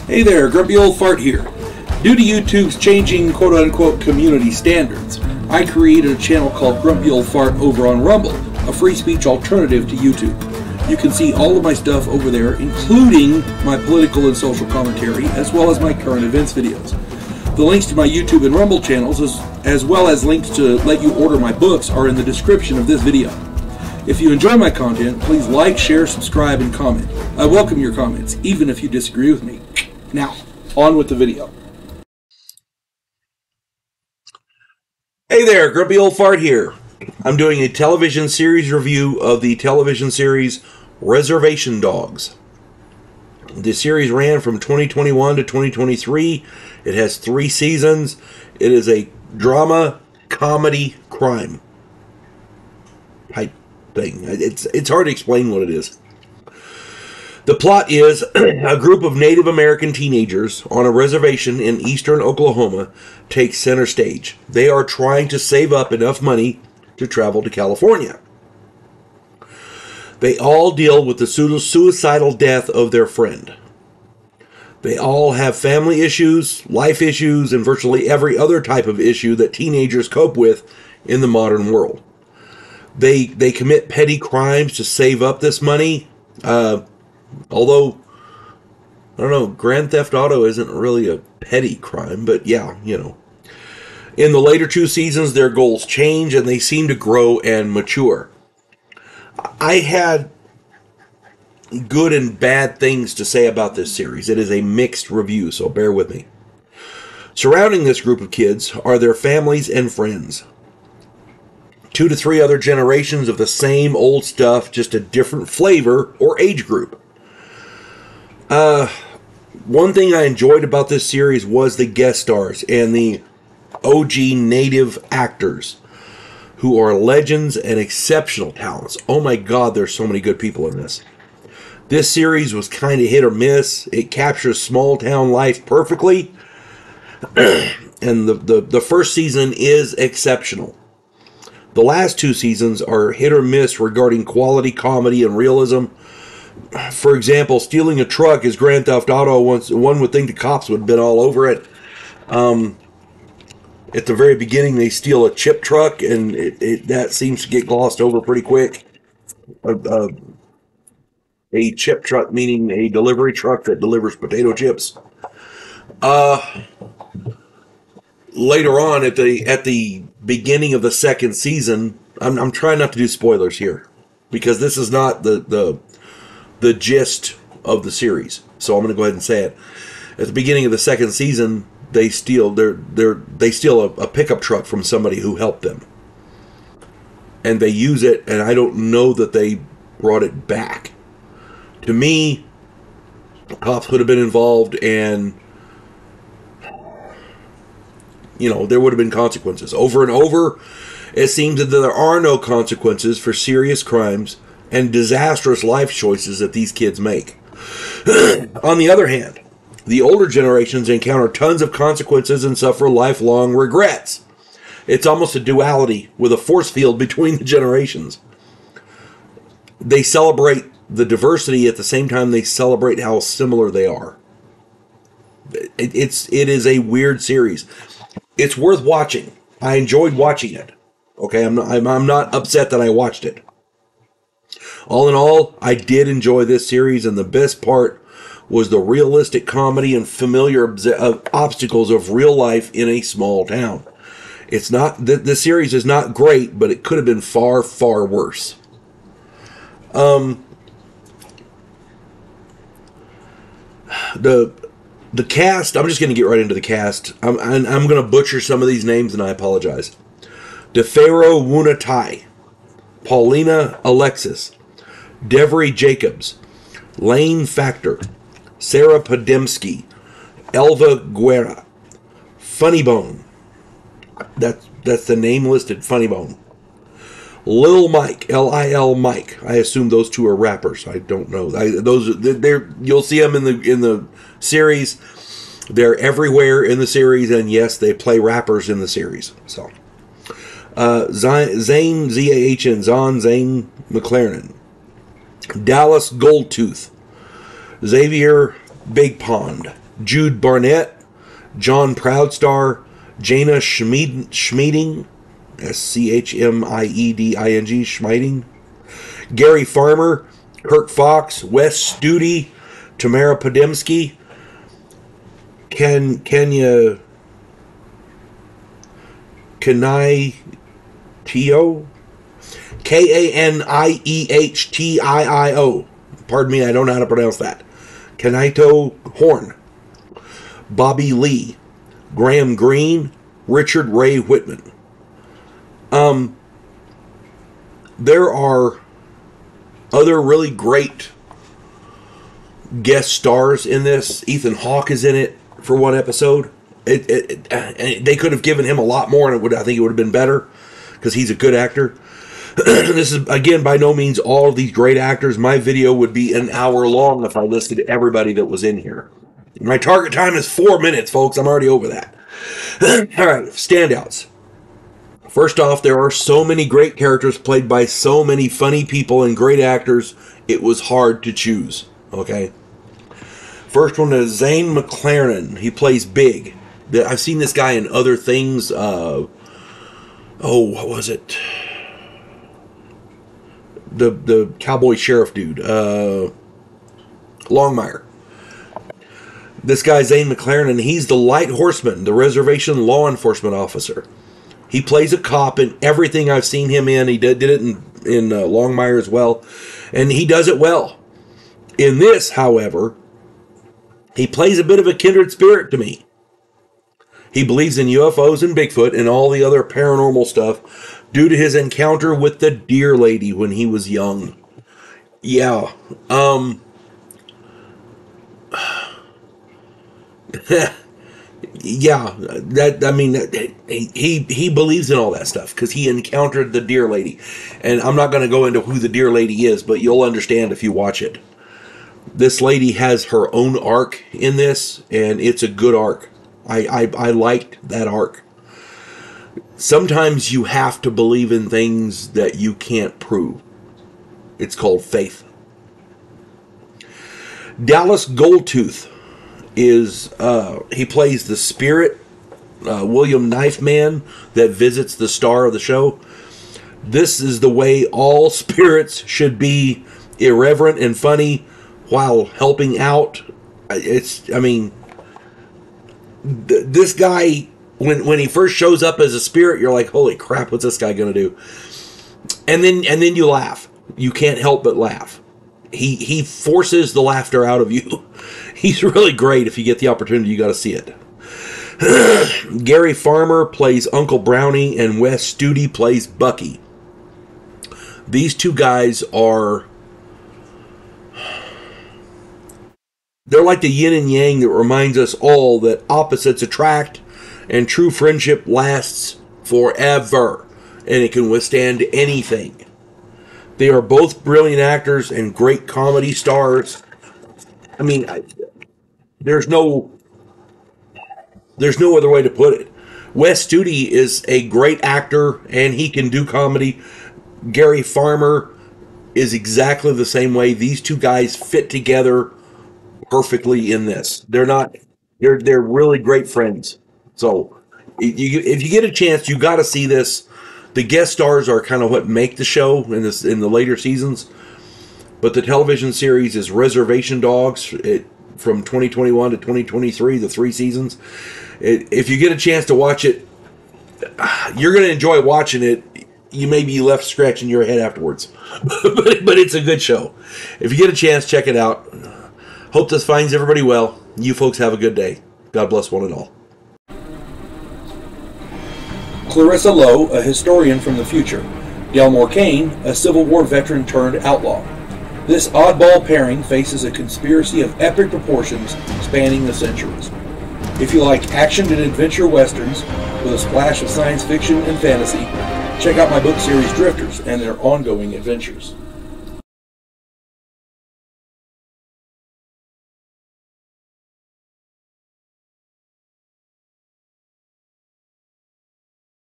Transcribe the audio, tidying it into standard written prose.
Hey there, Grumpy Old Fart here. Due to YouTube's changing quote-unquote community standards, I created a channel called Grumpy Old Fart over on Rumble, a free speech alternative to YouTube. You can see all of my stuff over there, including my political and social commentary, as well as my current events videos. The links to my YouTube and Rumble channels, as well as links to let you order my books, are in the description of this video. If you enjoy my content, please like, share, subscribe, and comment. I welcome your comments, even if you disagree with me. Now, on with the video. Hey there, Grumpy Old Fart here. I'm doing a television series review of the television series Reservation Dogs. This series ran from 2021 to 2023. It has 3 seasons. It is a drama, comedy, crime type thing. It's hard to explain what it is. The plot is a group of Native American teenagers on a reservation in eastern Oklahoma takes center stage. They are trying to save up enough money to travel to California. They all deal with the suicidal death of their friend. They all have family issues, life issues, and virtually every other type of issue that teenagers cope with in the modern world. They commit petty crimes to save up this money. Although, I don't know, Grand Theft Auto isn't really a petty crime, but yeah, you know. In the later 2 seasons, their goals change and they seem to grow and mature. I had good and bad things to say about this series. It is a mixed review, so bear with me. Surrounding this group of kids are their families and friends. 2 to 3 other generations of the same old stuff, just a different flavor or age group. One thing I enjoyed about this series was the guest stars and the OG native actors who are legends and exceptional talents. Oh my God, there's so many good people in this. This series was kind of hit or miss. It captures small town life perfectly. And the first season is exceptional. The last 2 seasons are hit or miss regarding quality, comedy, and realism. For example, stealing a truck is Grand Theft Auto. One would think the cops would have been all over it. At the very beginning, they steal a chip truck, and that seems to get glossed over pretty quick. A chip truck meaning a delivery truck that delivers potato chips. Later on, at the beginning of the second season, I'm trying not to do spoilers here, because this is not the gist of the series. So I'm going to go ahead and say it. At the beginning of the second season, they steal a pickup truck from somebody who helped them, and they use it. And I don't know that they brought it back. To me, cops would have been involved, and you know, there would have been consequences. Over and over, it seems that there are no consequences for serious crimes and disastrous life choices that these kids make. On the other hand, the older generations encounter tons of consequences and suffer lifelong regrets. It's almost a duality with a force field between the generations. They celebrate the diversity at the same time they celebrate how similar they are. It is a weird series. It's worth watching. I enjoyed watching it. Okay, I'm not upset that I watched it. All in all, I did enjoy this series, and the best part was the realistic comedy and familiar obstacles of real life in a small town. It's not the series is not great, but it could have been far, far worse. The cast, I'm just going to get right into the cast. I'm going to butcher some of these names, and I apologize. DeFaro Wunatai, Paulina Alexis, Devery Jacobs, Lane Factor, Sarah Podemski, Elva Guerra, Funnybone. That's the name listed, Funnybone. Lil Mike, Lil Mike. I assume those 2 are rappers. I don't know. You'll see them in the series. They're everywhere in the series, and yes, they play rappers in the series. So, Zane Z-A-H-N, Zane McLaren, Dallas Goldtooth, Xavier Big Pond, Jude Barnett, John Proudstar, Jana Schmieding, Schmieding, Schmieding, Gary Farmer, Kirk Fox, Wes Studi, Tamara Podemski, Kania Kaniehto, Kaniehtiio. Pardon me, I don't know how to pronounce that. Kaniehto Horn, Bobby Lee, Graham Greene, Richard Ray Whitman. There are other really great guest stars in this. Ethan Hawke is in it for one episode. They could have given him a lot more, and I think it would have been better because he's a good actor. This is, again, by no means all of these great actors. My video would be an hour long if I listed everybody that was in here. My target time is 4 minutes, folks. I'm already over that. All right, standouts. First off, there are so many great characters played by so many funny people and great actors, it was hard to choose. Okay? First one is Zane McLaren. He plays Big. I've seen this guy in other things. What was it? The cowboy sheriff dude. Longmire. This guy, Zane McLaren, and he's the Light Horseman, the reservation law enforcement officer. He plays a cop in everything I've seen him in. He did it in Longmire as well. And he does it well. In this, however, he plays a bit of a kindred spirit to me. He believes in UFOs and Bigfoot and all the other paranormal stuff due to his encounter with the deer lady when he was young. Yeah. Yeah, he believes in all that stuff because he encountered the deer lady. And I'm not going to go into who the deer lady is, but you'll understand if you watch it. This lady has her own arc in this, and it's a good arc. I liked that arc. Sometimes you have to believe in things that you can't prove. It's called faith. Dallas Goldtooth is, he plays the spirit, William Knifeman, that visits the star of the show. This is the way all spirits should be, irreverent and funny while helping out. This guy, when he first shows up as a spirit, you're like, holy crap, what's this guy gonna do? And then you laugh. You can't help but laugh. He forces the laughter out of you. He's really great. If you get the opportunity, you got to see it. Gary Farmer plays Uncle Brownie, and Wes Studi plays Bucky. These two guys they're like the yin and yang that reminds us all that opposites attract and true friendship lasts forever and it can withstand anything. They are both brilliant actors and great comedy stars. I mean, there's no other way to put it. Wes Studi is a great actor and he can do comedy. Gary Farmer is exactly the same way. These two guys fit together perfectly in this. They're really great friends. So if you get a chance, you got to see this. The guest stars are kind of what make the show in the later seasons. But the television series is Reservation Dogs from 2021 to 2023, the 3 seasons. If you get a chance to watch it, you're going to enjoy watching it. You may be left scratching your head afterwards. but it's a good show. If you get a chance, check it out. Hope this finds everybody well. You folks have a good day. God bless one and all. Clarissa Lowe, a historian from the future. Delmore Kane, a Civil War veteran turned outlaw. This oddball pairing faces a conspiracy of epic proportions spanning the centuries. If you like action and adventure westerns with a splash of science fiction and fantasy, check out my book series Drifters and their ongoing adventures.